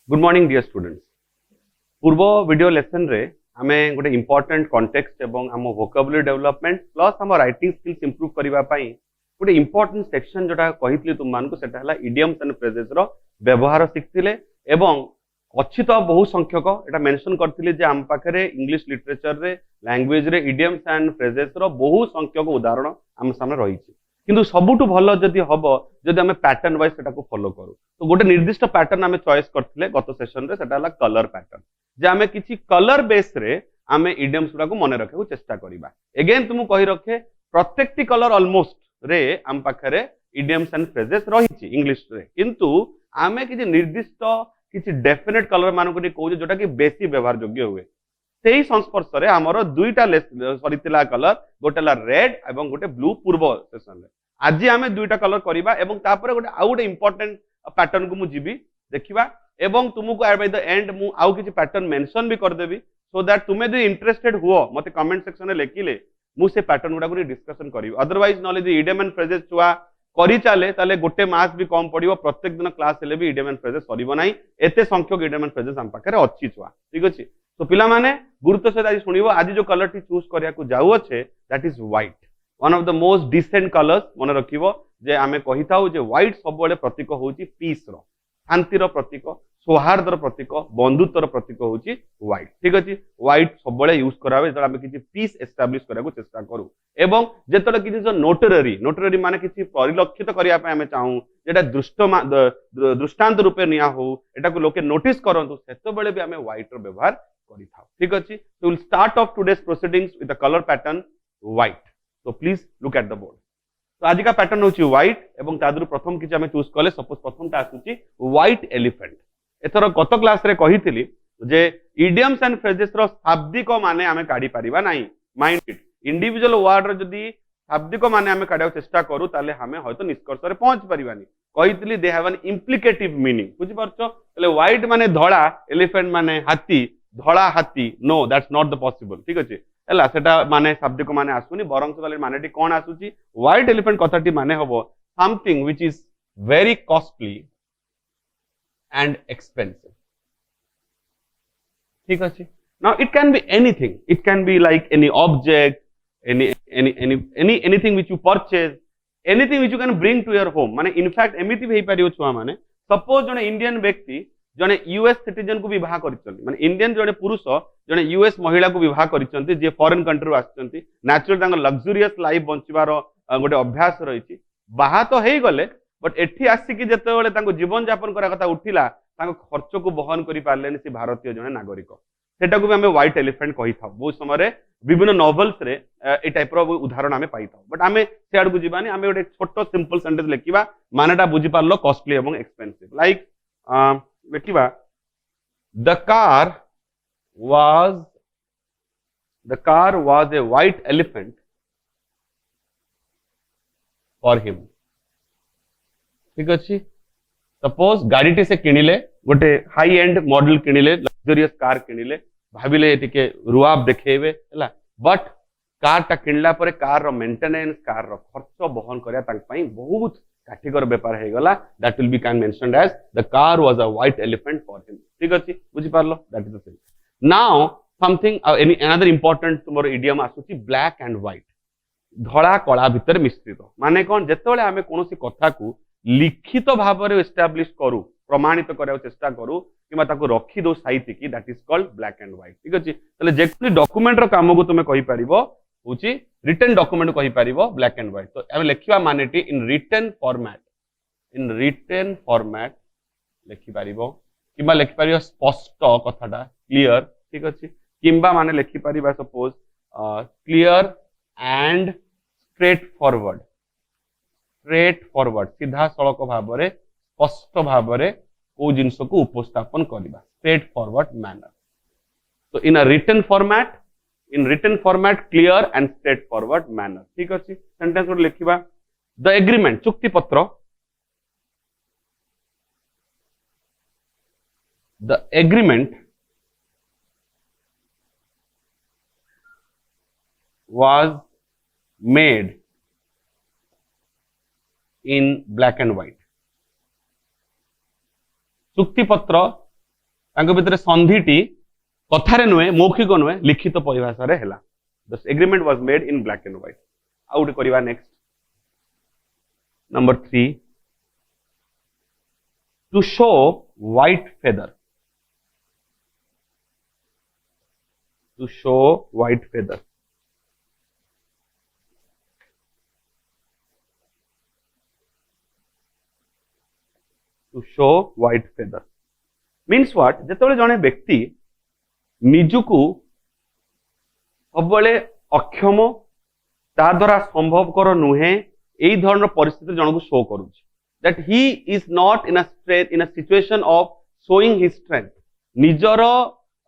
Good morning dear students. पूर्व video lesson रे आमे गोटे इंपोर्टेंट कॉन्टेक्स्ट एवं आम वोकाबुलरी डेवलपमेंट प्लस आम राइटिंग स्किल्स इंप्रूव करबा पई गोटे इंपोर्टेंट सेक्शन जोटा कहितली तुम मानको सेटा हला इडियम्स एंड फ्रेजेस रो व्यवहार सिखथिले एवं अच्छी तो बहु संख्यक एटा मेंशन करथिले जे आम पाखरे इंग्लिश लिटरेचर रे लैंग्वेज रे इडियम्स एंड फ्रेजेस रो बहु संख्यक उदाहरण आम सामने रहिछि किंतु सबुठु भलो जदि हबो जदि आमे पैटर्न वाइज सेटा को फॉलो करू तो गोटे निर्दिष्ट पैटर्न आमे चॉइस करथिले गत सेशन रे सेटा हला कलर पैटर्न जे आमे किछि कलर बेस रे आमे इडियम्स गुडा को मने रखे को चेष्टा करिबा। अगेन तुमु कहि रखे प्रत्येकटी कलर ऑलमोस्ट रे आम पाखरे इडियम्स एंड फ्रेजेस रहिछि इंग्लिश रे किंतु आमे किछि निर्दिष्ट किछि डेफिनेट कलर मान को कहू जोटा कि बेसी व्यवहार योग्य हुए सेही संस्पर्श रे हमर दुईटा सरितिला कलर गोटे ला रेड एवं गोटे ब्लू पूर्व सेशन रे आज आमे दुईटा कलर करिबा एवं तापर गोटे आउ गोटे इंपोर्टेंट पैटर्न को मु जीबी देखिबा एवं तुमको बाय द एंड मु आउ किछि पैटर्न मेंशन भी कर देबी सो दैट तुमे जो इंटरेस्टेड हुओ मते कमेंट सेक्शन रे लेखिले मु से पैटर्न गुडा को डिस्कशन करिबी। अदरवाइज नॉलेज जो इडियम एंड फ्रेजेस छुआ करी चाले ताले गोटे मास भी कम पड़िबो प्रत्येक दिन क्लास हेले भी इडियम एंड फ्रेजेस सरिबो नाही एते संख्यक इडियम एंड फ्रेजेस हम पाखरे अछि छुआ ठीक अछि। तो पिला माने गुरुत्व सहित आज शुणिबो आज जो कलर टी चूज करिया को जाउ अच्छे that is white one of the most decent colours मन रखिबो जे आमे कहिताउ जे व्हाइट सब बळे प्रतीक होउची पीस रो शांतिर प्रतीक सौहार्दर प्रतीक बंधुत्वर प्रतीक होउची व्हाइट ठीक अछि। व्हाइट सब बळे यूज करावे जब आमे किछि पीस एस्टैब्लिश करिया को चेष्टा करू एवं जेतले किछि जो नोटरी माने किछि परिलक्षित करिया पे आमे चाहू जेटा दृष्टांत रूपे निया हो एटा को लोके नोटिस करंतु सेतो बळे भी आमे व्हाइट रो व्यवहार करिथाउ ठीक अछि। So will start of today's proceedings with the colour pattern white. So please look at the board. तो आज का पैटर्न होची व्हाइट एवं तादरु प्रथम किछि आमे चूज कले सपोज प्रथम ता आसुची व्हाइट एलिफेंट। एथर गत क्लास रे कहितली जे इडियम्स एंड फ्रेजेस रो शाब्दिक माने आमे काढी परिबा नाही माइंड इट इंडिविजुअल वर्ड रो जदी शाब्दिक माने आमे काढा चेष्टा करू ताले हमें हयतो निष्कर्ष रे पहुंच परिबानी कहितली दे हैव एन इम्प्लिकेटिव मीनिंग बुझि परछो तले व्हाइट माने धळा एलिफेंट माने हाथी धळा हाथी no that's not the possible ठीक अछि एला सेटा माने शाब्दिक माने आसुनी बरंग तले मानेटी कोन आसुची व्हाइट एलिफेंट कथाटी माने हबो something which is very costly and expensive ठीक अछि। Now it can be anything it can be like any object anything which you purchase anything which you can bring to your home माने in fact एमिति भई परियो छुआ माने suppose जने Indian व्यक्ति जने यूएस सिटीजन को विवाह करिसथि माने इंडियन जने पुरुष जने यूएस महिला को विवाह करिसथि जे फॉरेन कंट्री आछथि नेचुरल तांग लग्जरियस लाइफ बंचिबार गोटे अभ्यास रहिछि बाहा तो हेई गले बट एठी आसी कि जते बेले तांको जीवन यापन करा कथा उठिला तांको खर्च को बहन करि पारलेनि से भारतीय जने नागरिक सेटा को भी हमें व्हाइट एलिफेंट कहि था बहुत समय विभिन्न नॉवेल्स रे ए टाइप रो उदाहरण हमें पाई था बट हमें से आड़ को जीवानी हमें गोटे छोटो सिंपल सेंटेंस लिखिबा मानेटा बुझी पारलो कॉस्टली एवं एक्सपेंसिव लाइक लिखिबा the car was a white elephant for him ठीक अछि। सपोज गाड़ीटी से किनिले गोटे हाई एंड मॉडल किनिले लग्जरियस कार किनिले भाविले टिके रुआब देखेबे हला बट कार टा किनला परे कार रो मेंटेनेंस कार रो खर्च बहन करिया तांक पई बहुत काठिकर व्यापार हे गला that will be can mentioned as the car was a white elephant for him ठीक अछि बुझी पारलो that is the thing. Now something any another important तुमरो इडियम आसुची ब्लैक एंड व्हाइट धळा कळा भितर मिश्रित माने कोन जेतेबेले हमें कोनोसी कथा को लिखित भाव में एस्टाब्लिश करू प्रमाणित करिया चेष्टा करू किमा ताको रखी दो साहित्य की that is called black and white ठीक अछि। तले जेकि डॉक्यूमेंट रो काम को तुमे कहि परिबो होची रिटन डॉक्यूमेंट कहि परिबो ब्लैक एंड व्हाइट तो हम लिखिबा मानेटी इन रिटन फॉर्मेट लिखि परिबो किमा लिखि परिबो स्पष्ट कथाटा क्लियर ठीक अछि किंबा माने लिखि परिबा suppose clear and straightforward सीधा सड़क भाव में स्पष्ट भाव में को जिनस को उपस्थापन करबा स्ट्रेट फॉरवर्ड मैनर। तो in written format clear and straightforward manner ठीक अछि। सेंटेंस को लिखिबा द एग्रीमेंट चुक्ति पत्र the agreement was made in black and white चुक्ति पत्र तांको भितरे संधिटी कथारे नुहे मौखिक नुहे लिखित परिभाषा रे हैला the agreement was made in black and white out करिवा next number 3 to show white feather to show white feather to show white feather means what जेतबेले जने व्यक्ति निजुकु सबले अक्षम ता द्वारा संभवकर नुहे एई धरण परिस्थिति जनकु शो करूची that he is not in a situation of showing his strength निजर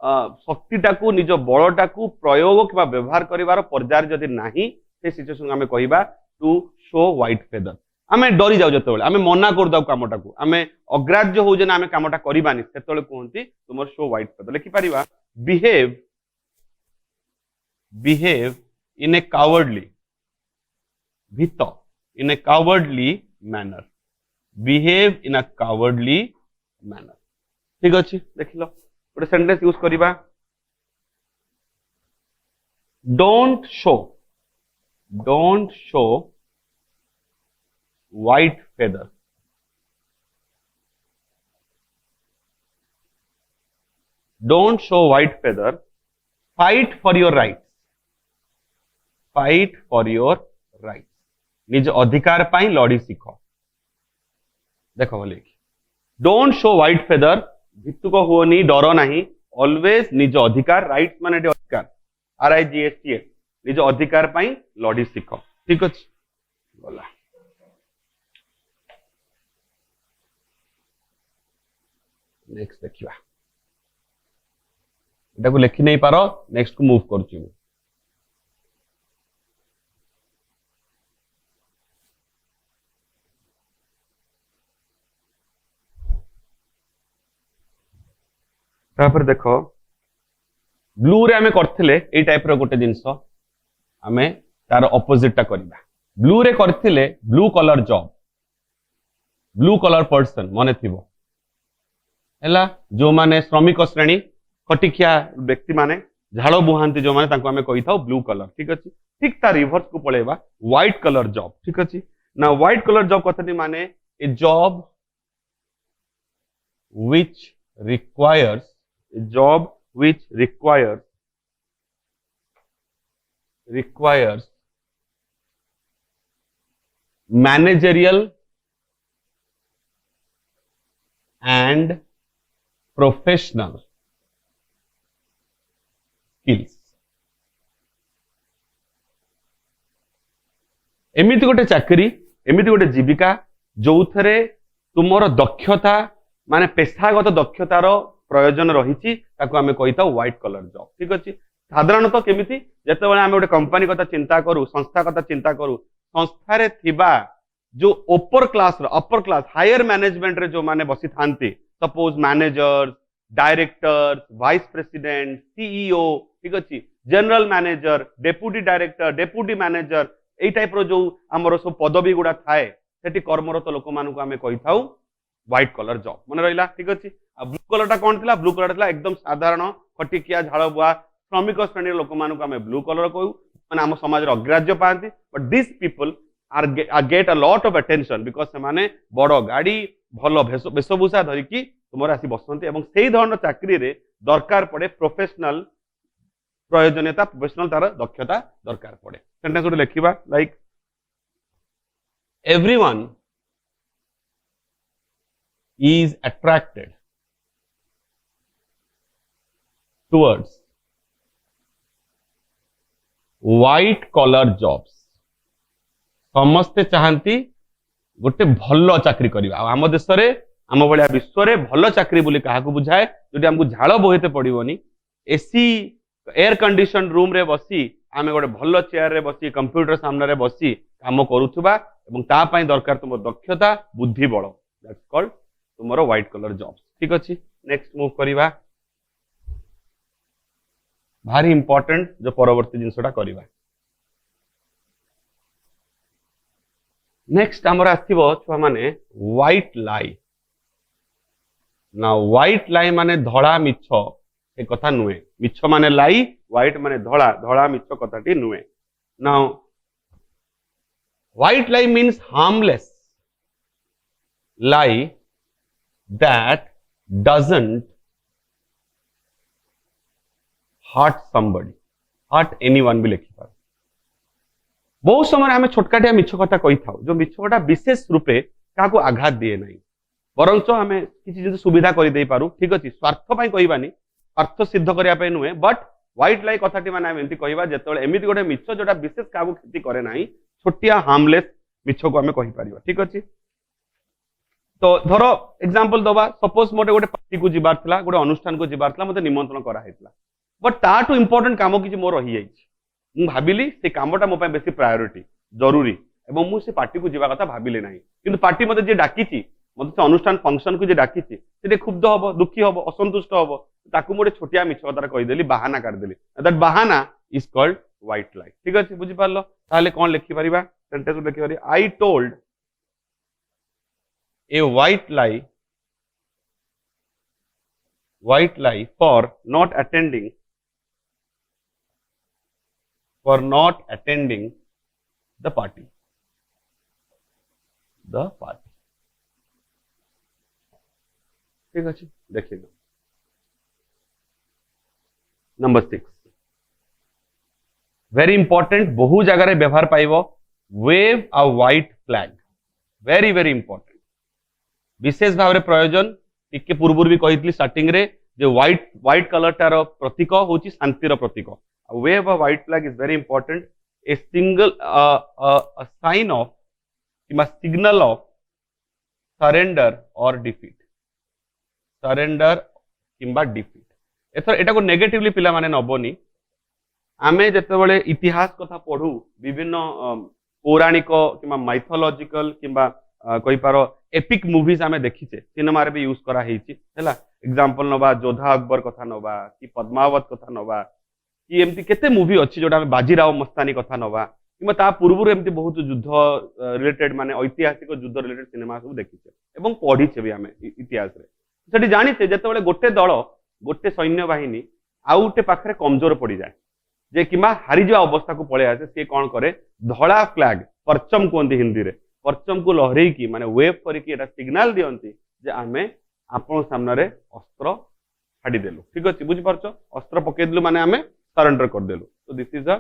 शक्तिटाकू निज बलटाकू प्रयोग कि व्यवहार कर पर्यायर जदि नाही से सिचुएशन आमे कहिबा टू शो व्हाइट फेदर आमे डरी जाउ जतबेले आमे मना कर दाउ कामटाकू आमे अग्राह्य हो जे ना आमे कामटा करिबानी सेतबेले कहंती तुमर शो व्हाइट फेदर लिखि परिबा बिहेव इन ए कावर्डली भीत in a cowardly manner behave in a cowardly manner ठीक अछि देखिलो गोटे सेंटेंस यूज करिबा don't show white feather don't show white feather fight for your right निज अधिकार पाई लड़ी सीख देख बोले डोंट शो व्हाइट फेदर भित्तुक हुओनी डर नहीं ऑलवेज निज अधिकार राइट माने अधिकार RIGHT निज अधिकार पाई लड़ी सीख ठीक अच्छे गला नेक्स्ट देखिबा एटा को लिखि नहीं पारो नेक्स्ट को मूव करछु तापर देखो ब्लू रे आमे करथिले एई टाइप रो गोटे जिंस आमे तार ऑपोजिट टा करबा ब्लू रे करथिले blue collar job blue colour person मने थिबो हैला जो माने श्रमिक श्रेणी खटिकिया व्यक्ति माने झाड़ बुहांती जो माने तांको आमे कहि थाउ ब्लू कलर ठीक अछि ठीक ता रिवर्स को पळेबा व्हाइट कलर जॉब ठीक अछि ना व्हाइट कलर जॉब कथनि माने ए job which requires a job which requires managerial and professional skills एमिति गोटे चाकरी एमिति गोटे जीविका जो थरे तुमर दक्षता माने पेशागत दक्षतार प्रयोजन रही आमे कहीता व्हाइट कलर जॉब ठीक अच्छे साधारणतः केमिति जेतेबेले आमे गोटे कंपनी कथा चिंता करू संस्था कथा चिंता करू संस्था थिबा जो अपर क्लास हायर मैनेजमेंट रे जो माने बसी थांती suppose managers directors vice president CEO ठीक अच्छे general manager deputy director deputy manager एई टाइप रो जो हमर सब पदवी गुडा थाए सेठी कर्मरत लोक मानकु आमे कहि थाउ व्हाइट कलर जॉब मन रहिला ठीक अछि आ ब्लू कलर टा कोन थिला ब्लू कलर थिला एकदम साधारण खटिकिया झाड़ बुआ श्रमिक श्रेणी लोक मानकु आमे ब्लू कलर कहू माने हम समाज रे अग्राह्य पांती but this people are get a lot of attention because से माने बड़ गाड़ी भलो वेशभूषा धरिकी तुमर आसी बसंती एवं सेही धरण चाकरी रे दरकार पड़े प्रोफेशनल प्रयोजनीयता प्रोफेशनल तार दक्षता दरकार पड़े सेंटेंस गोटे लिखिबा like everyone is attracted towards white collar jobs समस्ते चाहती गोटे भल चाकरी करबा आम देश रे आम भलिया विश्व रे भल चाकरी बोली काहाकू बुझाए जोटी हमकु झाड़ बोहेते पड़िबोनी एसी एयर कंडीशन रूम रे बसी आमे गोटे भल चेयर रे बसी कंप्यूटर सामने रे बसी काम करूथुबा एवं ता पई दरकार तुम दक्षता बुद्धि बल दैट्स कॉल्ड तुमरो व्हाइट कलर जॉब ठीक अच्छे नेक्स्ट मूव करिबा भारी इंपोर्टेंट जो परवर्ती जिनसटा करिबा नेक्स्ट हमर आथिबो छुआ माने व्हाइट लाई ना व्हाइट लाई माने धड़ा मिछ ए कथा नुहे मिछ माने लाई व्हाइट माने धड़ा धड़ा मिछ कथाटी नुहे now white lie means harmless lie that doesn't hurt somebody hurt anyone भी लिखि पार बहुत समय आम छोटकाटिया मिछ कथा कही था जो मिछ कथा विशेष रूपे क्या आघात दिए ना बरंच आम किसी सुविधा कर दे पारू ठीक अच्छे स्वार्थ कहबानी स्वार्थ सिद्ध करने नुहे बट व्हाइट लाई कथाटी माने एमती कहवा जो एमती गोटे मिछ जोटा विशेष क्या क्षति करे ना छोटिया हार्मलेस मिछ को आम कहीपर ठीक अच्छे तो धर एग्जांपल दबा सपोज मोटे गोटे पार्टी को जीवार था गोटे अनुष्ठान को जीवार था मते निमंत्रण कराइला बट ताठू इंपोर्टेंट काम किसी मोर रही जाइए भाविली से कामटा मो बेसी प्रायोरिटी जरूरी एवं मुझे पार्टी को जीवा कथा भाविले ना कि पार्टी मते जे डाकी मत से अनुष्ठान फंक्शन को जे डाकी से क्षुब्ध हम दुखी हम असंतुष्ट हम ताकू मोटे छोटिया मिछ कथा कहीदेली बाहाना करदेली दैट बाहाना इज कॉल्ड व्हाइट लाई ठीक अच्छे बुझीपार ताले कौन लिखिपर सेंटेंस लिखिपर I told a white lie for not attending the party ठीक अच्छे देखिए नंबर 6 वेरी इंपॉर्टेंट बहु जगह व्यवहार पाइबो wave a white flag very very important विशेष भाव में प्रयोजन टिके पूर्व भी कही स्टार्टिंग रे जो व्हाइट कलर टार प्रतीक हूँ शांतिर प्रतीक wave a white flag is very important a single sign of कि सिग्नल ऑफ सरेंडर और डिफीट एथर एटा को नेगेटिवली पिला माने नबनी आमे जेतेबेले इतिहास कथा पढ़ू विभिन्न पौराणिक कि माइथोलॉजिकल कि कही पार एपिक मूवीज आमे देखीचे सिनेमा रे भी यूज करा हेची हैला एग्जांपल नबा जोधा अकबर कथा नबा कि पद्मावत कथा नबा कि एमती केते मूवी अछि जोटा आमे बाजीराव मस्तानी कथा नबा कि ता पूर्व एमती बहुत युद्ध रिलेटेड माने ऐतिहासिक युद्ध रिलेटेड सिनेमा सब देखीचे एवं पढ़ीचे भी आमे इतिहास रे सेठी जानिचे जेतेबेले गोटे दल गोटे सैन्य बाहिनी आउटे पाखरे कमजोर पड़ी जाए जे किमा हारी जा अवस्था को पळे आसे से कोन करे धड़ा फ्लैग परचम कोंदी हिंदी रे परचम को लहरे की माने वेव करके एटा सिग्नल दियंती जे आमे आपण सामने रे अस्त्र फाड़ी देलु ठीक अछि बुझि परछ अस्त्र पके देलु माने आमे सरेंडर कर देलु तो this is a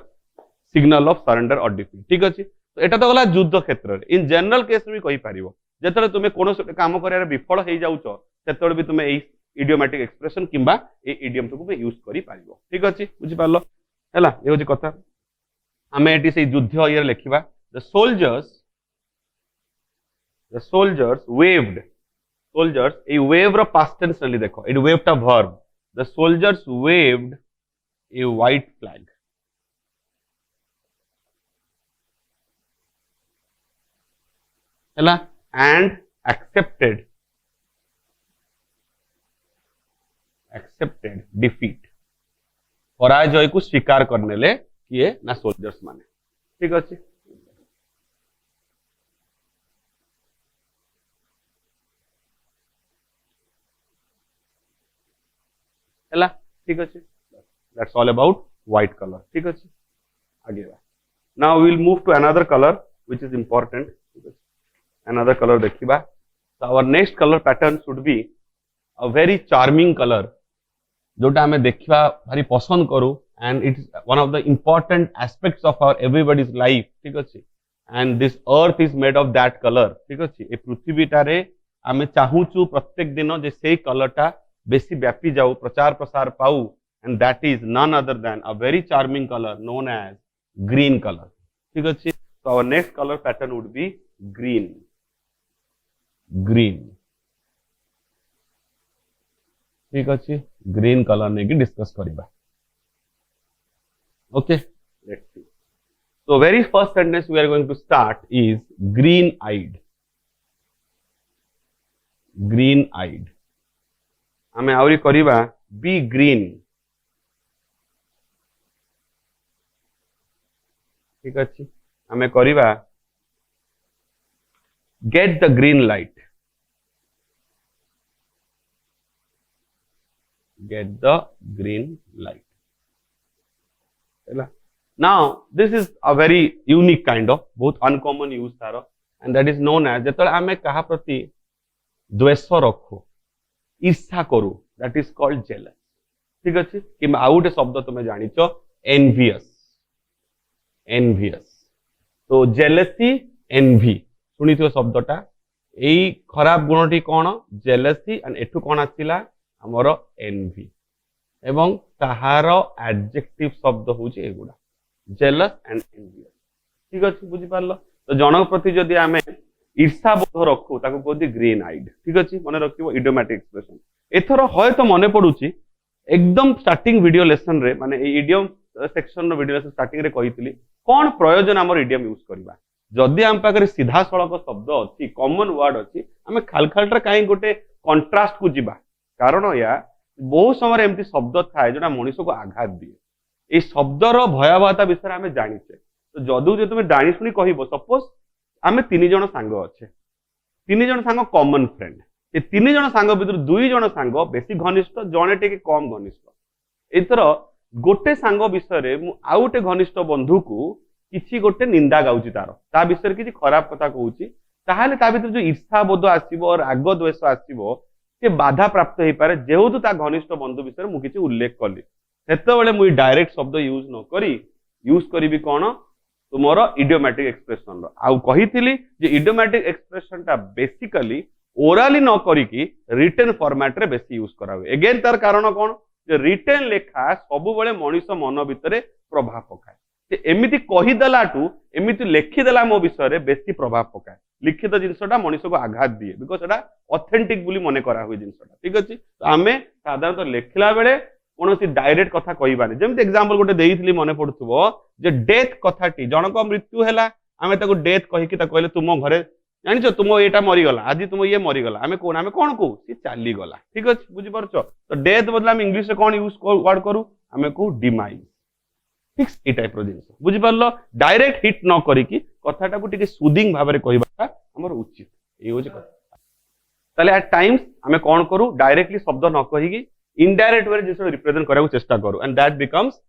signal of surrender और डिफीट ठीक अछि तो एटा तो गला युद्ध क्षेत्र रे इन जनरल केस भी कहि परिबो जेतले तुमे कोनोस काम करिया विफल हे जाउछो तेतले भी तुमे एई इडियोमैटिक एक्सप्रेशन किंबा ए इडियम को यूज करि परिबो ठीक अछि बुझि पारलो हैला ए होची कथा आमे एटी से युद्ध इयर लिखिबा the soldiers waved soldiers a wave ro past tense नली देखो it waved a verb the soldiers waved a white flag हैला and accepted defeat पराजय को स्वीकार करने ले किए ना सोल्जर्स माने ठीक अच्छे हैला ठीक अच्छे that's all about white colour ठीक अच्छे आगे now we will move to another colour which is important another colour देखिबा तो our next colour pattern should be a very charming colour जोटा हमें देखा भारी पसंद करूँ and it is one of the important aspects of our everybody's life ठीक अच्छे and this earth is made of that colour ठीक अच्छे ए पृथ्वीटारे आम चाहूचु प्रत्येक दिन जे से कलरटा बेसी व्यापी जाऊ प्रचार प्रसार पाऊ and that is none other than a very charming colour known as green colour ठीक अच्छे तो our next colour pattern would be green ठीक अच्छे ग्रीन कलर नहीं डिस्कस करिबा okay let's see so very first sentence we are going to start is green eyed हमें आवरी करिबा be green ठीक अच्छे हमें करिबा get the green light get the green light. Now this is a very unique kind of बहुत uncommon use taro and that is known as जेतले आमे कहा प्रति द्वेष रखो ईर्षा करू that is called jealous. ठीक अछि कि आउ गोटे शब्द तुमे जानिचो envious. तो jealousy envy सुनिथियो शब्दटा एई खराब गुणटी कोन jealousy and एठु कोन आसिला हमरो envy एवं ताहार एडजेक्टिव शब्द होउची एगुडा jealous and envious. ठीक अछि बुझि पारलो तो जनक प्रति जदि आमे ईर्षा बोध रखू ताको कहती ग्रीन आइड. ठीक अछि मने रखिबो इडियोमैटिक एक्सप्रेशन. एथरो होय तो मने पडुची एकदम स्टार्टिंग वीडियो लेसन रे माने ए इडियम सेक्शन रो वीडियो लेसन स्टार्टिंग रे कहितली कोन प्रयोजन हमर इडियम यूज करबा जदि हम पाखरे सीधा सड़क शब्द अछि कॉमन वर्ड अछि हमें खालखाल रे काई गोटे कंट्रास्ट को जिबा कारण या बहुत समय एमती शब्द थाए जोना मनुष्य को आघात दिए ए शब्दर भयावहता विषय आमे जानिचे तो जदू जे तुमे जानि सुनी कहिबो सपोज आमे तीन जण सांग अच्छे तीन जण सांग कॉमन फ्रेंड ए तीन जण सांग भितर दुई जण सांग बेसी घनिष्ठ जणे टेके कम घनिष्ठ एथर गोटे सांग विषय रे मु आउ गोटे घनिष्ठ बंधु को किछि गोटे निंदा गाउची तार ता विषय किछि खराब कथा कहूची ताहाले ता भितर जो ईर्षा बोध आसीबो और राग द्वेष आसीबो से बाधा प्राप्त होई पारे जेहेतु ता घनिष्ठ बंधु विषय मु किछि उल्लेख कली सेतेबेले मु डायरेक्ट शब्द यूज न करी यूज करिवि कोन तुमरो इडियोमैटिक एक्सप्रेशन रो आउ कहिथिली जे इडियोमैटिक एक्सप्रेशन ता बेसिकली ओराली न करी की रिटन फॉर्मेट रे बेसी यूज करावे अगेन तार कारण कोन जे रिटन लेखा सबु बेले मनुष्य मन भितरे प्रभाव पकाए जे एमिति कहि देलाटू एमिति लेखि देला मो विषय रे बेसी प्रभाव पकाए लिखित जिनसटा मनुष्य को आघात दिए बिकॉज एटा ऑथेंटिक बुली मने करा हुई जिनसटा ठीक अछि तो आमे साधारणतः लेखिला बेले कोनोसी डायरेक्ट कथा कहिबानी जेमति एग्जांपल गोटे देइथिली मने पडुथबो जे डेथ कथाटी जनक मृत्यु हैला आमे ताको डेथ कहि कि ता कहले तुम घरे जानिछो तुम एटा मरि गला आदि तुम ये मरि गला आमे कोन को सी चाली गला ठीक अछि बुझि परछो तो डेथ बदला हम इंग्लिश रे कोन यूज वर्ड करू आमे को डिमाइज फिक्स ए टाइप रो जिंस बुझि परलो डायरेक्ट हिट न करी कि कथाटा को टिके सुदिंग भाबरे रे कहिबाटा हमर उचित ए होजे कथा तले एट टाइम्स आमे कोन करू डायरेक्टली शब्द न कहि कि इनडायरेक्ट वे जिंस रिप्रेजेंट करा चेष्टा करू and that becomes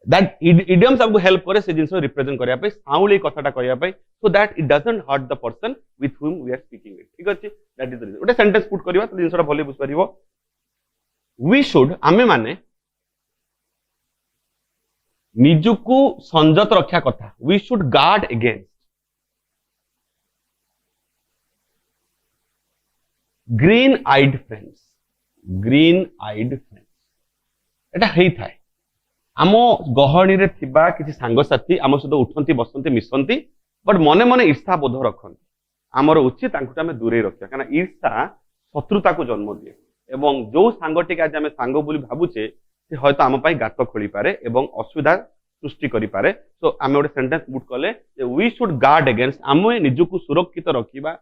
that idioms आपको हेल्प करे से जिंस रिप्रेजेंट करिया पे साउंडली कथाटा कहिया पे so that it doesn't hurt the person with whom we are speaking it ठीक अछि दैट इज द रीजन ओटे सेंटेंस पुट करिवा तो जिंसटा भले बुझ परिबो वी शुड आमे माने निजुकु संजत रक्षा कथा we should guard against green eyed friends एटा हेई थाए आमो गहणी रे थिबा किछि सांग साथी आमो सहित उठंती बसंती मिसंती बट मने मने ईर्षा बोध रखंती आमर उचित तांकुटा में दूरे रखिया काना ईर्षा शत्रुता को जन्म दिए एवं जो सांगटी आज आमे सांग बोली भाबुचे से हयतो आम पई गात खोली पारे एवं असुविधा सृष्टि करि पारे सो आमे ओटे सेंटेंस पुट कले जे वी शुड गार्ड अगेंस्ट आमे निजुकु सुरक्षित रखिबा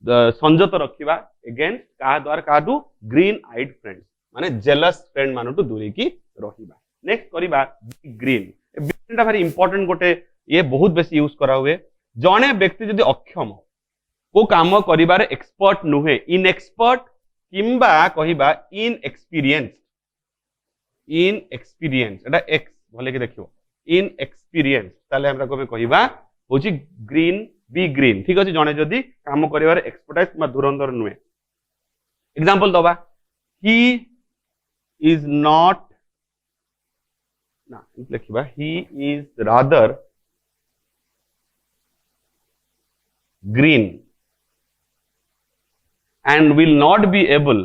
संजत रखिबा अगेंस्ट का द्वारा कादु ग्रीन आइड फ्रेंड्स माने जेलस फ्रेंड मानटू दूरी की रहिबा नेक्स्ट करिबा ग्रीन ग्रीन वेरी इंपोर्टेंट गोटे ये बहुत बेसी यूज करा हुए जने व्यक्ति जदि अक्षम को काम करिबारे एक्सपर्ट नुहे इनएक्सपर्ट किंबा कहिबा इनएक्सपीरियंस एटा एक्स भले कि देखियो इनएक्सपीरियंस ताले हमरा को कहिबा होची ग्रीन बी ग्रीन ठीक अछि जने जदि काम करिबारे एक्सपर्टाइज मा धुरंधर नुहे एग्जांपल दबा ही इज नॉट ना लिखिबा he is rather green and will not be able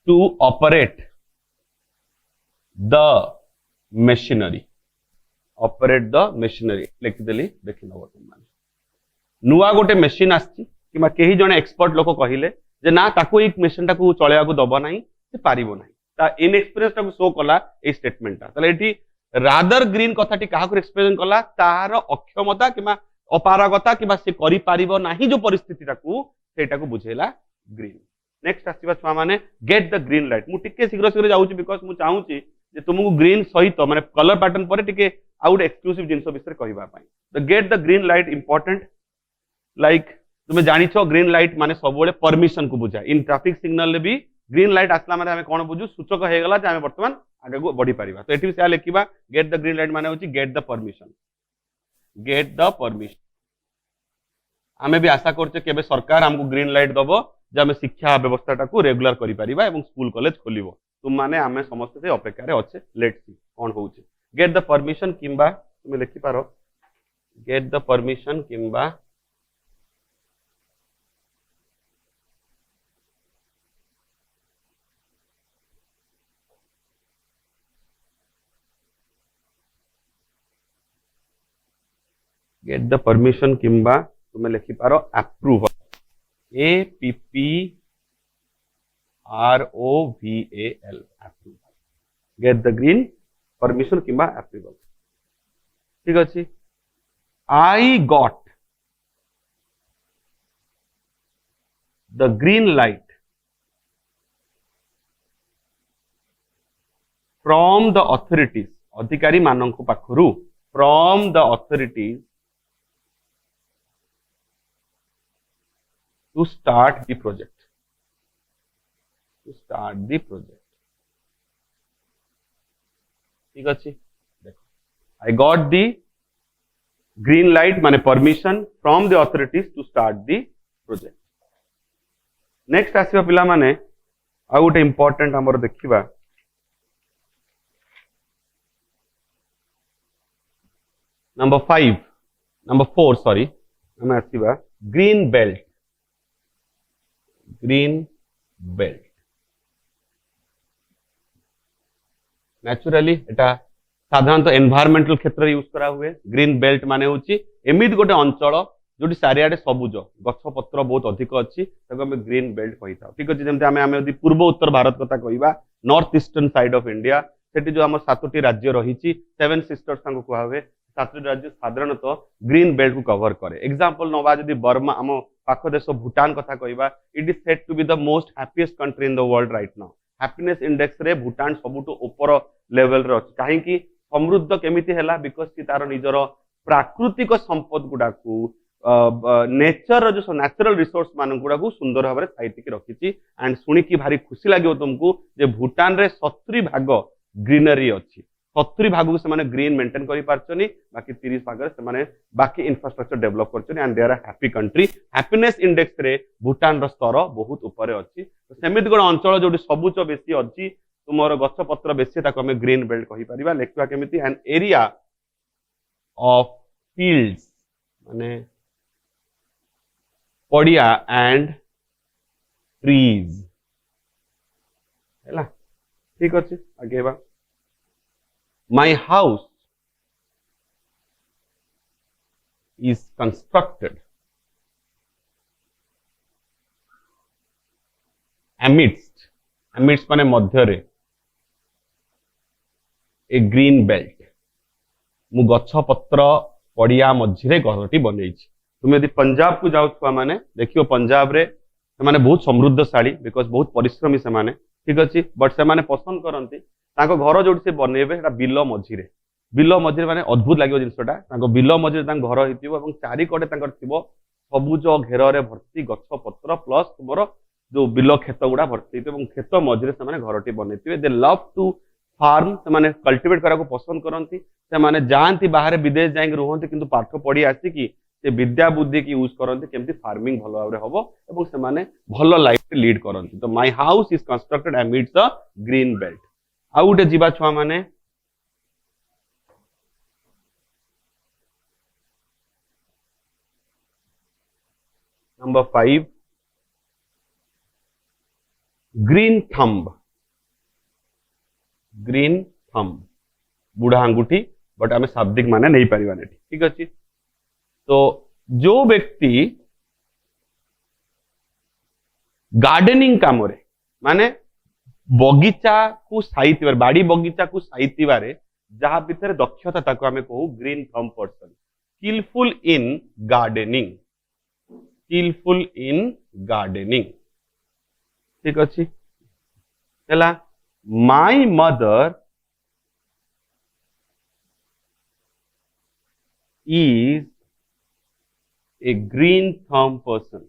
to operate the machinery लिखि देली देखि नबो तुम नुआ गोटे मशीन आछि किमा केही जने एक्सपर्ट लोक कहिले जे ना ताको एक मशीन टाको चलेया को दबो नाही से पारिबो नाही ता इनएक्सपीरियंस टाको शो कला ए स्टेटमेंट ता तले एठी रादर ग्रीन कथाटी क्या एक्सप्लेन कला तार अक्षमता कि अपारगता कि से करि पारिबो नाही जो परिस्थिति सेटा बुझेला ग्रीन नेक्स्ट आसीबा छुआ माने गेट द ग्रीन लाइट मु टिके शीघ्र शीघ्र जाउची बिकॉज़ मु चाहूची जे तुमको ग्रीन सहित माने कलर पैटर्न पर टिके आउट एक्सक्लूसिव जिंस विषय कहिबा पई the gate the green light important like तुम्हें जानिछ ग्रीन लाइट माने सब परमिशन को बुझा इन ट्रैफिक सिग्नल भी ग्रीन लाइट आसला माने हमें कौन बुझू सूचक हो गला जे हमें वर्तमान आगे को बढ़ी परिबा तो एठी से लिखिबा गेट द ग्रीन लाइट माने होची गेट द परमिशन आमे भी आशा करछे केबे सरकार हमको ग्रीन लाइट दबो जे हमें शिक्षा व्यवस्था को रेगुलर करि परिबा एवं स्कूल कॉलेज खोलिबो तुम माने हमें समस्त से अपेक्षा रे अच्छे लेट्स सी कौन होउची गेट द परमिशन किंबा तुम लिखि पारो गेट द परमिशन किंबा गेट द परमिशन किंबा तुम्हें लिखि पारो approval APPROVAL approval get the green permission किंबा अप्रूवल ठीक अच्छे I got the green light from the authorities अधिकारी मानक पाखरु from the authorities to start the project ठीक अच्छे देखो I got the green light माने permission from the authorities to start the project next आसीबा पिला माने आ गोटे important हमर देखिबा number 4 sorry हम आसीबा green belt नेचुरली एटा साधारणतः एनवायरमेंटल क्षेत्र यूज करा हुए ग्रीन बेल्ट माने होची एमित गोटे अंचल जोटी सारियाडे सबुज गछ पत्र बहुत अधिक अच्छी हमें ग्रीन बेल्ट कही था ठीक अच्छे जमी आम पूर्व उत्तर भारत कथा कहवा north eastern side of India से जो आम 7टी राज्य रही 7 सिस्टर्स कहा हुए 7टी राज्य साधारणतः ग्रीन बेल्ट को कवर करे एग्जांपल नवा जदि बर्मा आम पाख देश भूटान कथा कहवा it is said to be the most happiest country in the world right now happiness index रे भूटान सबुठु ऊपर लेवल रे अछि काहेकि समृद्ध केमिति हैला बिकॉज कि तार निजर प्राकृतिक संपद गुडा को नेचर जो नेचुरल रिसोर्स मान गुडा को सुंदर भाव में साइतिक रखी एंड शुणिकी भारी खुशी लगे तुमको जे भूटान रे 70 भाग ग्रीनरी अच्छी 70 भाग को से ग्रीन मेंटेन कर पारछनी बाकी 30 भाग से बाकी इंफ्रास्ट्रक्चर डेवलप करछनी and they are happy country happiness index रे भूटान रो स्तर बहुत ऊपर अच्छी तो सेमिति गोटे अंचल जो सबुज बेसी अच्छी तुमर गछ पत्र बेसी ताको हमें ग्रीन बेल्ट कहि परिबा लेखवा केमिति एन एरिया ऑफ फील्ड्स माने पड़िया एंड ट्रीज हैला ठीक अच्छे आगे बा My house is constructed amidst माने मध्य रे ए ग्रीन बेल्ट मु गछ पत्र पड़िया मझिरे घरटी बनई तुम यदि पंजाब को जाओ छुआ माने देखियो पंजाब रे से माने बहुत समृद्धशाली बिकॉज बहुत परिश्रमी से माने ठीक अच्छे बट से माने पसंद करती घर जो बनइबे बिल मझिरे माने अद्भुत लगे जिनसा बिल मझिरे घर हो चारिकड़े सबुज घेर भर्ती गछ पत्र प्लस तुम जो बिल खेत गुड़ा भर्ती खेत मझिरे से घरटी बनई दे लव टू फार्म से कल्टिवेट करा पसंद करती से जाती बाहर विदेश जाए रुहति किंतु पाठ पढ़ी आसिकी से विद्या बुद्धि की यूज करते केमती फार्मिंग भल भाव हम और से भल लाइफ लीड करती तो my house is constructed amidst the green belt आउ गोटे जीवा छुआ माने नंबर 5 ग्रीन थंब बुढ़ा अंगूठी बट आम शाब्दिक माने नहीं पारिबा ठीक अच्छे तो जो व्यक्ति गार्डनिंग काम रे माने बगीचा को साइतिबार बाड़ी बगीचा को साइतिबारे जहाँ भितर दक्षता ताको आमे कहू ग्रीन थंब पर्सन स्किलफुल इन गार्डनिंग ठीक अच्छे हैला my mother is a green thumb person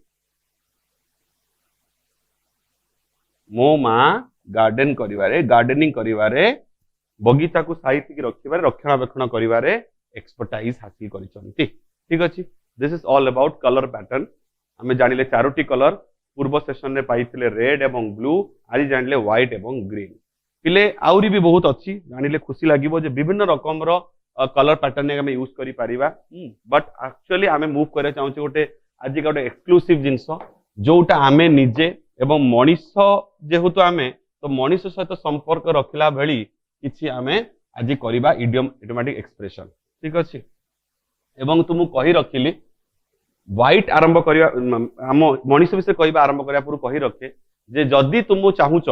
मो माँ गार्डन करिवारे गार्डनिंग करिवारे बगीचा को साइति की रखिबारे रक्षणाबेक्षण करिवारे एक्सपर्टाइज हासिल करिसंती ठीक अछि this is all about colour pattern हमें जानिले चारोटी कलर पूर्व सेशन रे पाइथिले रेड एवं ब्लू आज जानिले व्हाइट एवं ग्रीन पिले आउरी भी बहुत अच्छी जानिले खुशी लागिबो जे विभिन्न रकम रो कलर पैटर्न हमें यूज करि परिबा बट एक्चुअली हमें मूव करे चाहू गोटे आज गोटे एक्सक्लूसिव जिंस जोटा आमे निजे एवं मनीष जेहेतु आमे तो मनीष सहित संपर्क रखिला भली किछि आमे आज करिबा इडियोमेटिक एक्सप्रेशन ठीक अछि एवं तुमु कहि रखिली व्हाइट आरंभ करिया हम मनीष विषय कहबा आरंभ करिया पूर्व कहि रखे जे जदी तुमु चाहूच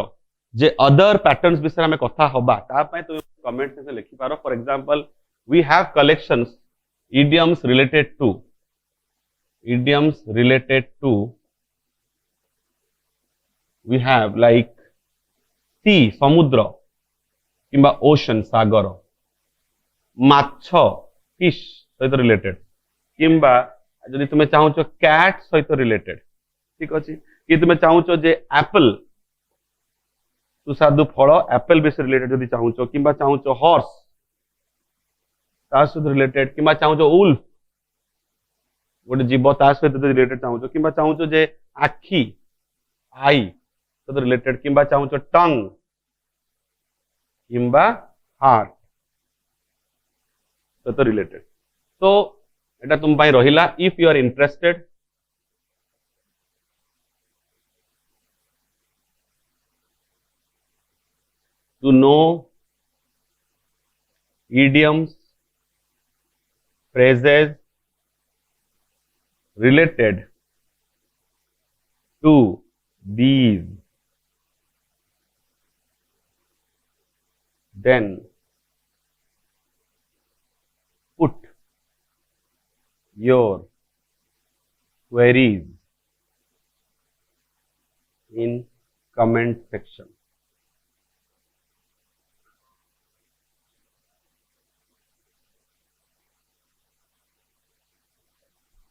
जे अदर पैटर्न्स विषय में कथा होबा ता पय तुम कमेंट से लिखि पारो for example we have collections idioms related to we have like sea समुद्र किंबा ओशन सागर माछ फिश सहित रिलेटेड किंबा जदि तुम चाहूच कैट सहित रिलेटेड ठीक अछि कि तुम चाहूच जे एप्पल सुस्वादु फल एप्पल विषय रिलेटेड जदि चाहूच किंबा चाहूच हॉर्स ता सहित रिलेटेड किंबा चाहूच उल्फ गोटे जीव ता सहित रिलेटेड चाहूच किंबा चाहूच जे आखी आई सहित रिलेटेड किंबा चाहूच टंग किंबा हार्ट सहित रिलेटेड तो एटा तुम पाई रहिला if you are interested to know idioms phrases related to these then put your queries in comment section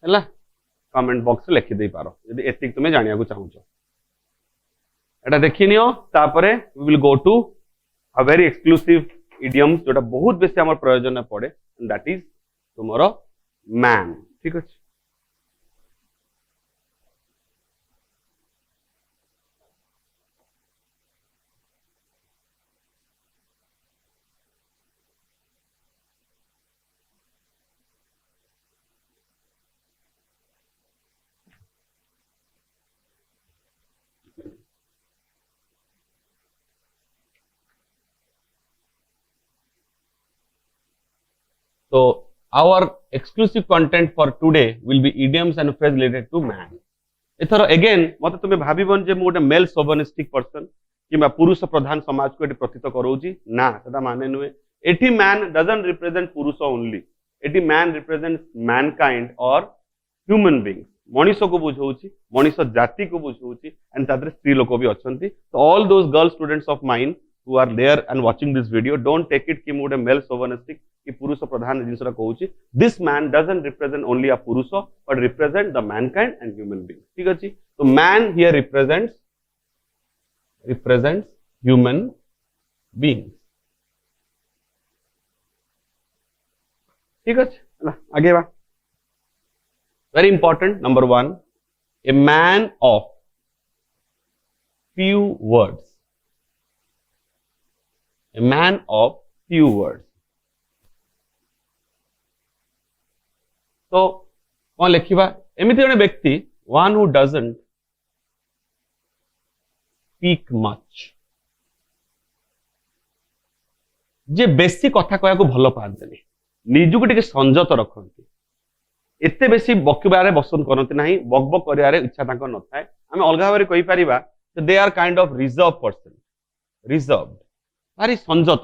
है कमेंट बॉक्स लिखि दे पारो यदि एतिक तुमे जानिया को चाहूछ एटा देखि नियो तापरे we will go to a very exclusive idioms जोटा बहुत बेसी हमर प्रयोजन पड़े दैट इज तुमरो मैन ठीक अछि So our exclusive content for today will be idioms and phrases related to man. एथर अगेन मत तुम भाबन जे मोटे मेल सोवनिस्टिक पर्सन कि पुरुष प्रधान समाज को एटी प्रतीत करोची ना सेटा माने नुए एटी मैन डजंट रिप्रेजेंट पुरुष only eighty man represents Mankind और ह्यूमन बीइंग्स मनीष को बुझौची मनीष जाति को बुझौची एंड तादरे स्त्री लोक भी अछंती तो all those girl students of mine who are there and watching this video don't take it कि मोटे मेल सोवनिस्टिक कि पुरुष प्रधान जिनसरा कहूची this man doesn't represent only a पुरुष but represent the mankind and human being ठीक अछि तो man here represents human beings ठीक अछि आगे बा very important number 1 a man of few words a man of few words तो कौन लिखिबा एमिति जने व्यक्ति one who doesn't speak much जे बेसी कथा कहया को भलो पांतनी निजु को टिके संजत रखंती एते बेसी बकिबारे बसन करंती नाही बकबक करियारे इच्छा ताको न थाए हमें अलगा बारे कहि परिबा they are kind of reserve person reserved भारी संजत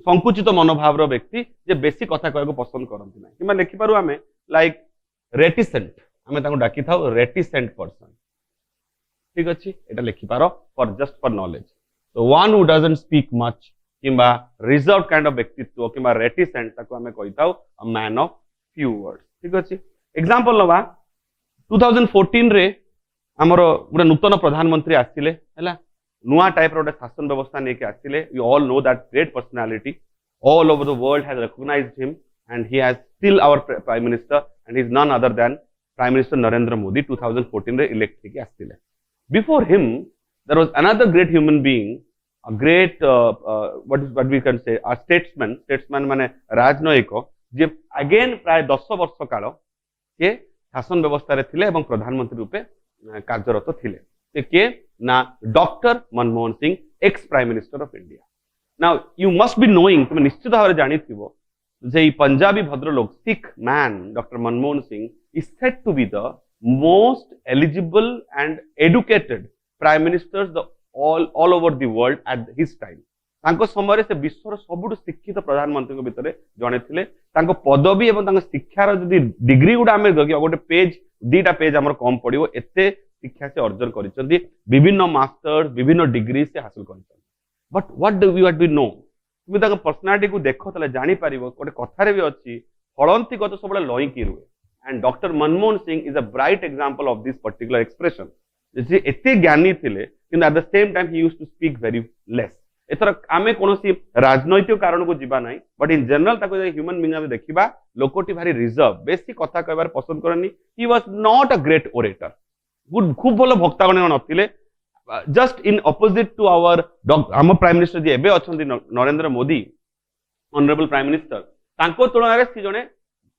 संकुचित मनोभाव व्यक्ति जे बेसी कथा कहको पसंद करती ना कि लिखि पारू आमे लाइक रेटिसेंट आमे ताको डाकी थाउ रेटिसेंट पर्सन ठीक अछि एटा लिखि पारो फॉर जस्ट फॉर नॉलेज तो one who doesn't speak much किंबा रिजर्व काइंड ऑफ व्यक्तित्व किंबा रेटिसेंट ताको आमे कहि थाउ a man of few words ठीक अछि एग्जांपल नवा 2014 रे हमर गोटे नूतन प्रधानमंत्री आसिले हैला नुआ टाइप रो शासन व्यवस्था नेके आसिले you all know that great personality all over the world has recognised him and he has still our prime minister and he is none other than prime minister Narendra Modi 2014 रे इलेक्ट होके आसिले before him there was another great human being a great what we can say a statesman माने राजनयिक जे again प्राय 10 वर्ष काल के शासन व्यवस्था रे थिले एवं प्रधानमंत्री रूपे कार्यरत थिले से के ना doctor Manmohan Singh ex prime minister of India now you must be knowing तुम निश्चित भाव जानी थिबो जे पंजाबी भद्रलोक Sikh man doctor Manmohan Singh is said to be the most eligible and educated prime ministers the all over the world at his time तांको समय से विश्वर सबुठ शिक्षित प्रधानमंत्री भितर जड़े थे पदवी और शिक्षार जदि डिग्री गुड़ा आम गोटे पेज दीटा पेज आम कम पड़ो एत शिक्षा से अर्जन कर विभिन्न मास्टर्स विभिन्न डिग्री से हासिल कर but what do you be no तुम पर्सनालिटी को देख जापर गोटे कथार भी अच्छी फलंती गत सब लईकी रुए and doctor Manmohan Singh is a bright example of this particular expression एते ज्ञानी थिले किंतु at the same time he used to speak very less एथर आमे कोनोसी राजनैतिक कारण को जीवा नाही बट इन जनरल ताको ह्यूमन बीइंग में देखिबा लोकोटी भारी रिजर्व बेसी कथा कहबार पसंद करनी he was not a great orator खूब भलो भक्तागण नथिले just in opposite to our हम प्राइम मिनिस्टर जे एबे अछंती Narendra Modi honourable prime minister तांको तुलना रे सी जने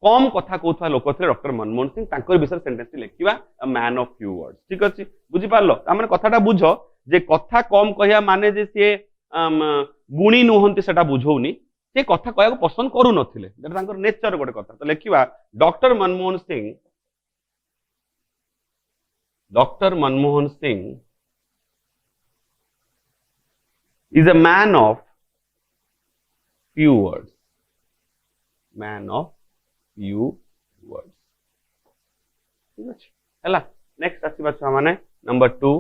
कम कथा कहता लोक थे डॉक्टर मनमोहन सिंह तांकर विषय सेंटेंस लिखा अ मैन ऑफ फ्यू वर्ड्स ठीक अच्छे बुझी पारलो तामाने कथाटा बुझ जे कथा कम कहया माने जे से गुणी नुहंती सेटा बुझौनी से कथा कहया को पसंद करू नथिले जेटा तांकर नेचर गोटे कथा तो लिखिबा doctor Manmohan Singh is a man of few words man of few words ठीक अछि हला नेक्स्ट आसीबा छ माने number 2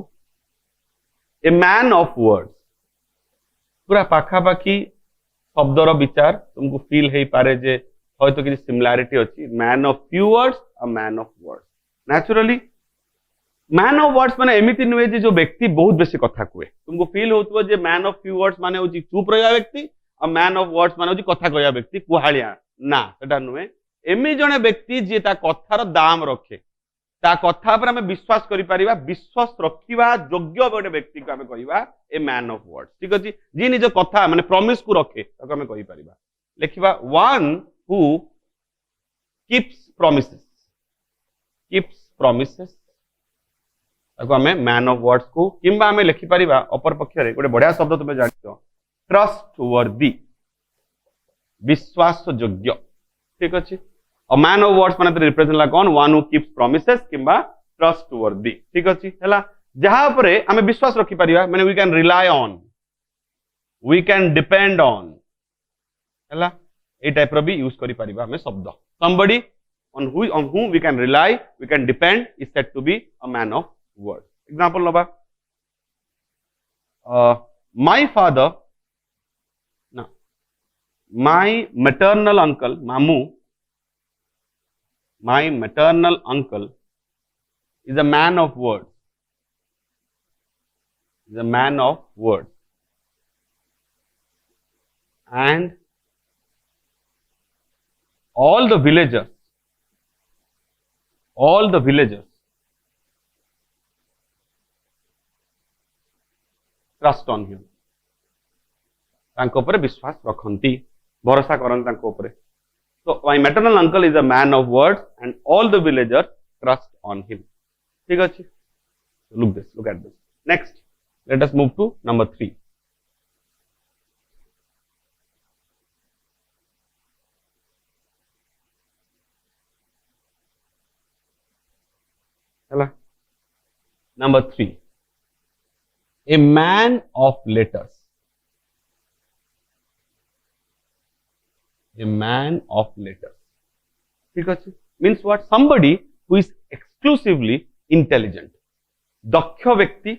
a man of words पूरा पाखा पाखी शब्दर विचार तुमको फील हे पारे जे होय तो कि सिमिलरिटी अछि man of few words a man of words naturally man of words माने एमिति नुए जे जो व्यक्ति बहुत बेसी कथा कुए तुमको फील होतबो जे मैन ऑफ फ्यू वर्ड्स माने होची चुप रहया व्यक्ति अ मैन ऑफ वर्ड्स माने होची कथा कहया व्यक्ति कुहालिया ना सेटा नुए एमि जने व्यक्ति जे ता कथार दाम रखे ता कथा पर हमें विश्वास करि परिबा विश्वास रखिबा योग्य गोटे व्यक्ति को हमें कहिबा ए मैन ऑफ वर्ड्स ठीक अछि जे निज कथा माने प्रॉमिस को रखे ताको हमें कहि परिबा लिखिबा वन हु कीप्स प्रॉमिसेस ताको हमें मैन ऑफ वर्ड्स को किंबा हमें लिखि परिबा अपर पक्ष रे गोटे बढ़िया शब्द तुमे जानितो ट्रस्ट वर्दी विश्वास योग्य ठीक अछि अ मैन ऑफ वर्ड्स माने रिप्रेजेंट ला कोन वन हु कीप्स प्रॉमिसेस किंबा ट्रस्टवर्दी ठीक अछि हला जहां पर हमें विश्वास रखि परिबा माने we can rely on we can depend on हला ए टाइप रो भी यूज करि परिबा हमें शब्द somebody on whom we can rely we can depend is said to be a man of words example नबा my father no my maternal uncle mamu my maternal uncle is a man of words is a man of words and all the villagers trust on him तांको ऊपर विश्वास रखंती भरोसा करन तांको ऊपर so my maternal uncle is a man of words and all the villagers trust on him ठीक अछि look at this next let us move to number 3 Hello. Number 3 a man of letters a man of letters ठीक अछि means what somebody who is exclusively intelligent दक्ष व्यक्ति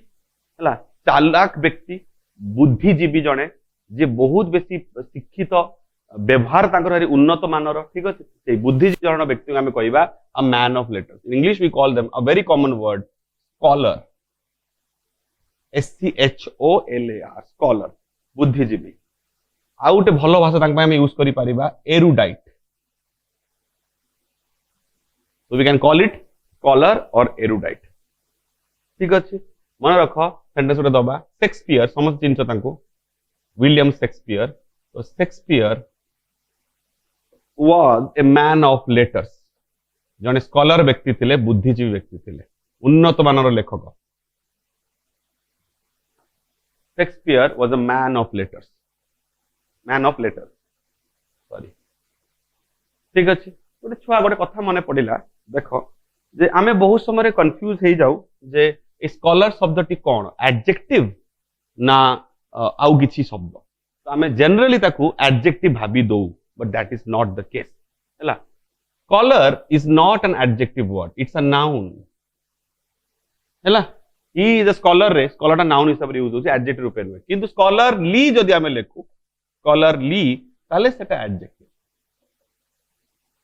हला चालाक व्यक्ति बुद्धिजीवी जने जे बहुत बेसी शिक्षित व्यवहार तांकर हरि उन्नत मानर ठीक अच्छे से बुद्धिजीवी जन व्यक्ति को आम कहवा a man of letters in English we call them a very common word scholar SCHOLAR scholar बुद्धिजीवी आउ गोटे भल भाषा आम यूज कर erudite so we can call it scholar or erudite ठीक अच्छे मन रख सेंटेंस गोटे दबा शेक्सपियर समस्त चिन्ह तांको विलियम शेक्सपियर तो Shakespeare was a man of letters जने स्कॉलर व्यक्ति थिले बुद्धिजीवी व्यक्ति थिले उन्नत मानर लेखक Shakespeare was a man of letters sorry ठीक अच्छे गोटे छुआ गोटे कथा मन पड़ा देख जे आमे बहुत समय कंफ्यूज हो जाऊ जे स्कॉलर शब्दटी कौन एडजेक्टिव ना आउ किछि शब्द तो आमे जनरली ताकू एडजेक्टिव भाबी दो but that is not the case हैला scholar is not an adjective word it's a noun हैला ही इज अ स्कॉलर रे स्कॉलर नाउन हिसाब रे यूज होछि एडजेक्टिव रूपे नुहे किंतु स्कॉलरली जदि आमे लेखु स्कॉलरली ताले सेटा एडजेक्टिव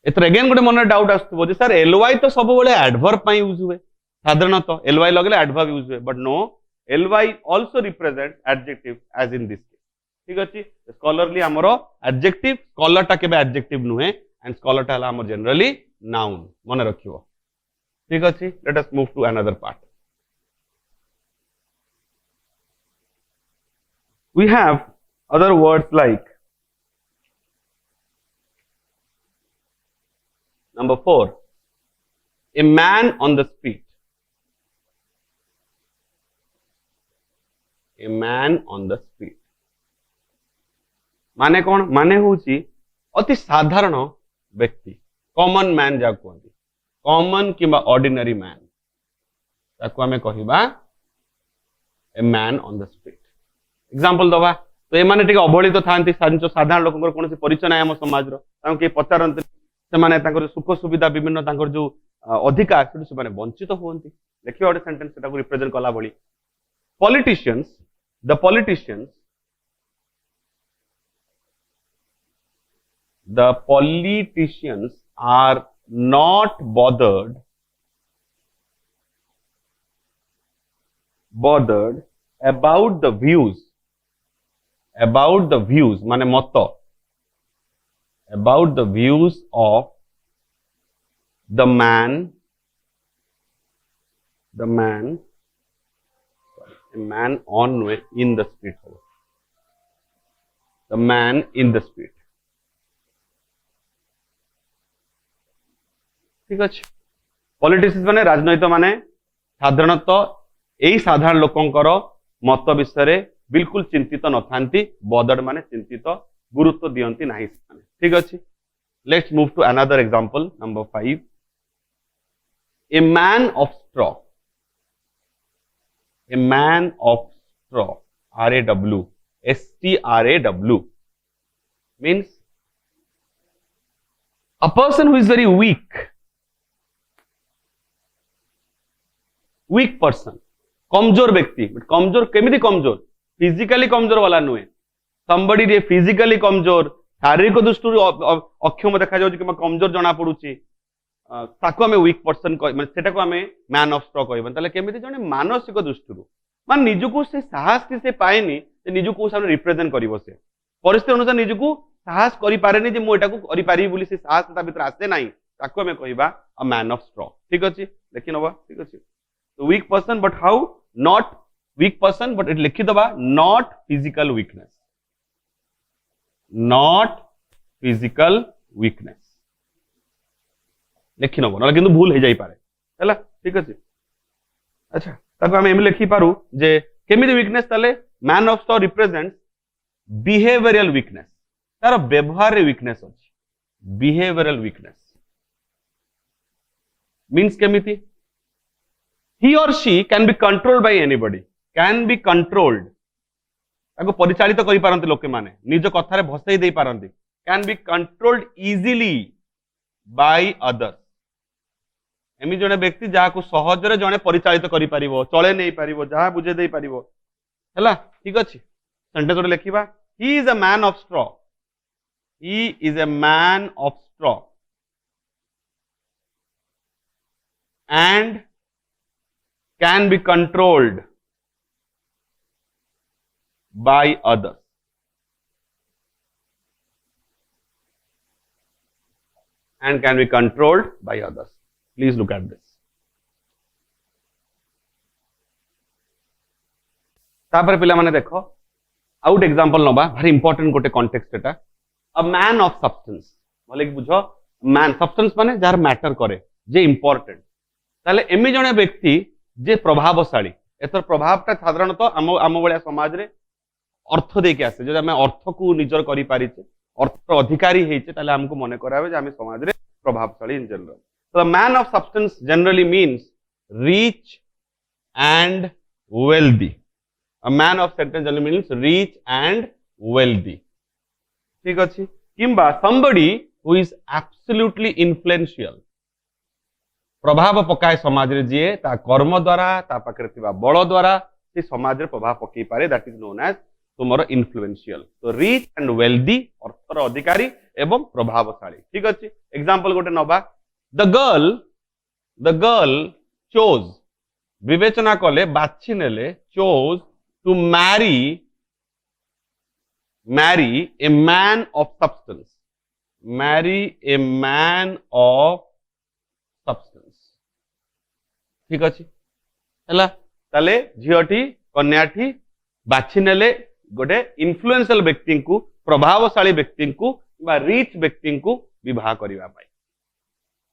एथर अगेन गोटे मन डाउट आसुथबो जे सर एलवाई तो सब बेले एडवर्ब पई यूज हुए साधारणतः एलवाई लगले एडवर्ब यूज हुए but no LY also represent adjective as in this case ठीक अछि स्कॉलरली हमरो एडजेक्टिव स्कॉलर टा केबे एडजेक्टिव नुहे एंड स्कॉलर टा हला हमर जनरली नाउन मन रखियो ठीक अछि let us move to another part we have other words like Number 4, a man on the street. A man on the street. माने कौन माने होची अति साधारण व्यक्ति कॉमन मैन जा कहते कॉमन किंबा ऑर्डिनरी मैन ताको हमें कहिबा a man on the street example दवा तो ए माने टिके अवहेलित थांती साधारण लोकंकर कोनोसी परिचय नाही हम समाज रो ताको के पचारंती से सुख सुविधा विभिन्न जो अधिकार से वंचित होती देखिए गोटे सेंटेंस रिप्रेजेंट कला भली politicians the politicians are not bothered about the views माने मत about the views of the man on way in the street the man in the street ठीक अच्छे पॉलिटिशियंस माने राजनैतिक माने साधारणतः यही साधारण लोकंकर मत विषय बिल्कुल चिंतित न थांती बदर्ड माने चिंतित गुरुत्व दियंती नाही ठीक अच्छे let's move to another example number 5 a man of straw RAW means a person who is very weak person कमजोर व्यक्ति कमजोर केमिति कमजोर फिजिकली कमजोर वाला नुहे somebody रे फिजिकली कमजोर शारीरिक दृष्टि अक्षम देखा जाउछि कि कमजोर जना पडुछि ताको हमें वीक पर्सन माने सेटा को हमें मैन ऑफ स्ट्रॉ कहबन ताले केमिति जने मानसिक दृष्टि मान निजुको से साहस से पाएनी जे निजुको सामने रिप्रेजेंट करिवो से परिस्थिति अनुसार निजुको साहस करि पारेनी जे मो एटा को करि पारि बोली से साहस ता भीतर आसे नाही ताको हमें कहबा अ मैन ऑफ स्ट्रॉ ठीक अछि लेखि नबा ठीक अछि तो weak person but how not weak person but it लिखि दबा नॉट फिजिकल वीकनेस लिखि नब ना किंतु भूल हो जाई पारे हैला ठीक अछि अच्छा ताको हम एम लिखि पारु जे केमिति वीकनेस ताले man of straw represents behavioural weakness तार व्यवहार रे वीकनेस अछि बिहेवियरल वीकनेस मींस केमिति he or she can be controlled by anybody can be controlled ताको परिचालित करि पारंती लोके माने निज कथा रे भसई देई पारंती can be controlled easily by others एमि जने व्यक्ति जहा को सहज रे जने परिचालित करि पारिबो चले नै पारिबो जहा बुझे देई पारिबो हैला ठीक अछि सेंटेंस रे लिखिबा he is a man of straw he is a man of straw and can be controlled by others. And can be controlled by others. Please look at this. तापर पिला माने देखो आउट एग्जांपल नबा very important गोटे context Etah a man of substance बोले कि बुझो man substance माने जार मैटर करे जे इंपोर्टेंट ताले एमि जणे व्यक्ति जे प्रभावशाली एतर प्रभावटा साधारणतः आम बलिया समाज रे अर्थ देके आसे जो आमे अर्थ को निजर करि पारिचे अर्थ अधिकारी हेचे ताले हमको मने करावे जे आमे समाज रे प्रभावशाली in general so the man of substance generally means rich and wealthy. A man of substance generally means rich and wealthy. ठीक अछि किंबा somebody who is absolutely influential प्रभाव पकाए समाज रे जे ता कर्म द्वारा ता पाखरे थिबा बळ द्वारा से समाज रे प्रभाव पकई पारे दैट इज नोन एज तुमर इन्फ्लुएंशियल तो रिच एंड वेल्दी अर्थर अधिकारी एवं प्रभावशाली ठीक अछि एग्जांपल गोटे नबा द गर्ल चोज विवेचना कले बाछि नेले chose to marry a man of substance marry a man of substance ठीक अछि हला ताले झियोटी कन्याठी बाछि नेले गोटे इन्फ्लुएंशियल व्यक्ति को प्रभावशाली व्यक्ति को बा रिच व्यक्ति को विवाह करिवा पाई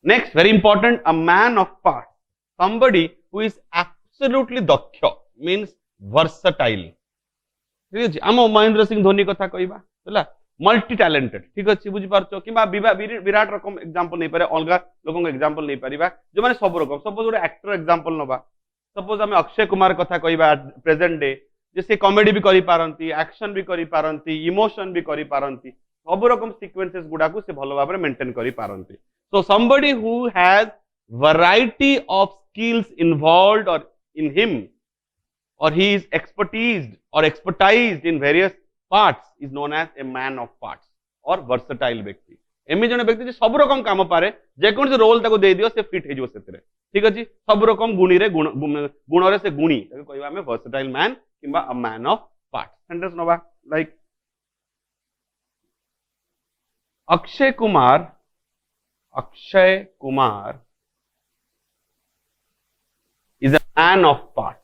next very important a man of part somebody who is absolutely दक्ष मींस वर्सटाइल ठीक अछि हम महेंद्र सिंह धोनी कथा कहबा हला मल्टी टैलेंटेड ठीक अछि बुझि पारछो किबा विराट रकम एग्जांपल नहीं पारे अलगा लोगों को एग्जांपल नहीं परिबा जो माने सब रकम सपोज गोटे एक्टर एग्जांपल नबा सपोज हम अक्षय कुमार कथा कहबा प्रेजेंट डे जे से कॉमेडी भी करि पारंती एक्शन भी करि पारंती इमोशन भी करि पारंती सब रकम सीक्वेंसेस गुडा को से भलो भाबरे मेंटेन करि पारंती सो somebody who has variety of skills involved or in him or he is expertised in various parts is known as a man of parts or versatile व्यक्ति एमि जने व्यक्ति जे सब रकम काम पारे जे कोन से रोल ताको दे दियो से फिट हे जो सेतरे ठीक अछि सब रकम गुणी रे गुण रे से गुणी ताको कहबा हमें versatile man किंबा a man of parts sentence नबा like Akshay Kumar is a man of parts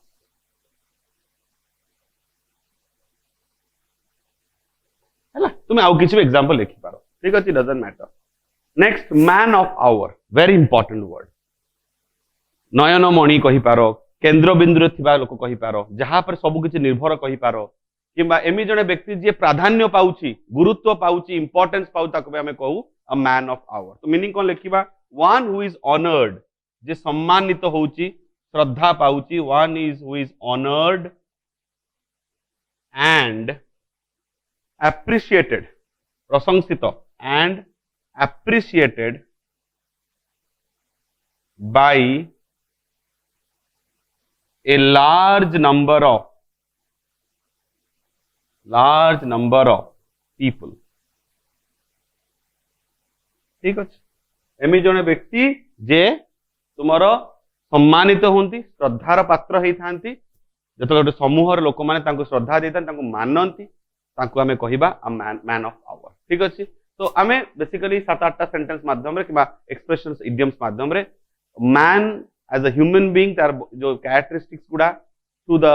हैला तुम आउ किछि एग्जांपल लिखि पारो ठीक अछि doesn't matter next man of honour very important word नयन मणि कहि पारो केंद्र बिंदु थिबा लोक कहि पारो जहां पर सब किछि निर्भर कहि पारो किंबा एमि जने व्यक्ति जे प्राधान्य पाउची गुरुत्व पाउची इंपोर्टेंस पाउ ताको हमें कहू अ मैन ऑफ आवर तो मीनिंग कोन लिखिबा वन हु इज ऑनर्ड जे सम्मानित होउची श्रद्धा पाउची one is who is honoured and appreciated प्रशंसित and appreciated by a large number of people ठीक अछि एमि जने व्यक्ति जे तुमर सम्मानित होंती श्रद्धार पात्र हेई थांती जतो गोटे समूहर लोक माने तांको श्रद्धा देतान तांको मानंती तांको हमें कहिबा अ मैन ऑफ आवर ठीक अछि तो हमें बेसिकली 7-8 सेंटेंस माध्यम रे किबा एक्सप्रेशंस इडियम्स माध्यम रे man as a human being तार जो कैरेक्टरिस्टिक्स गुडा to the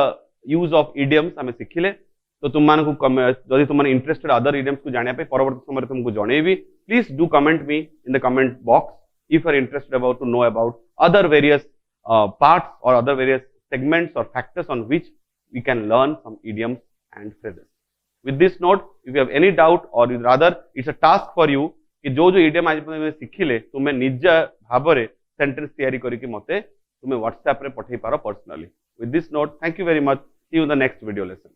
use of idioms हमें सिखिले तो तुम मान को जदि तुम इंटरेस्टेड अदर इडियम्स को जानिया पे परवर्ती समय तुमको जणेबी please do comment me in the comment box if you are interested about to know about other various parts और अदर वेरियस सेगमेंट्स और factors on which we can learn some idioms and phrases with this note if you have any doubt or rather it's a task for you कि जो idiom आज सिखिले तुम्हें निज भाबरे sentence तैयारी करिके मते तुम्हें WhatsApp रे पठेई पारो personally with this note thank you very much see you in the next video lesson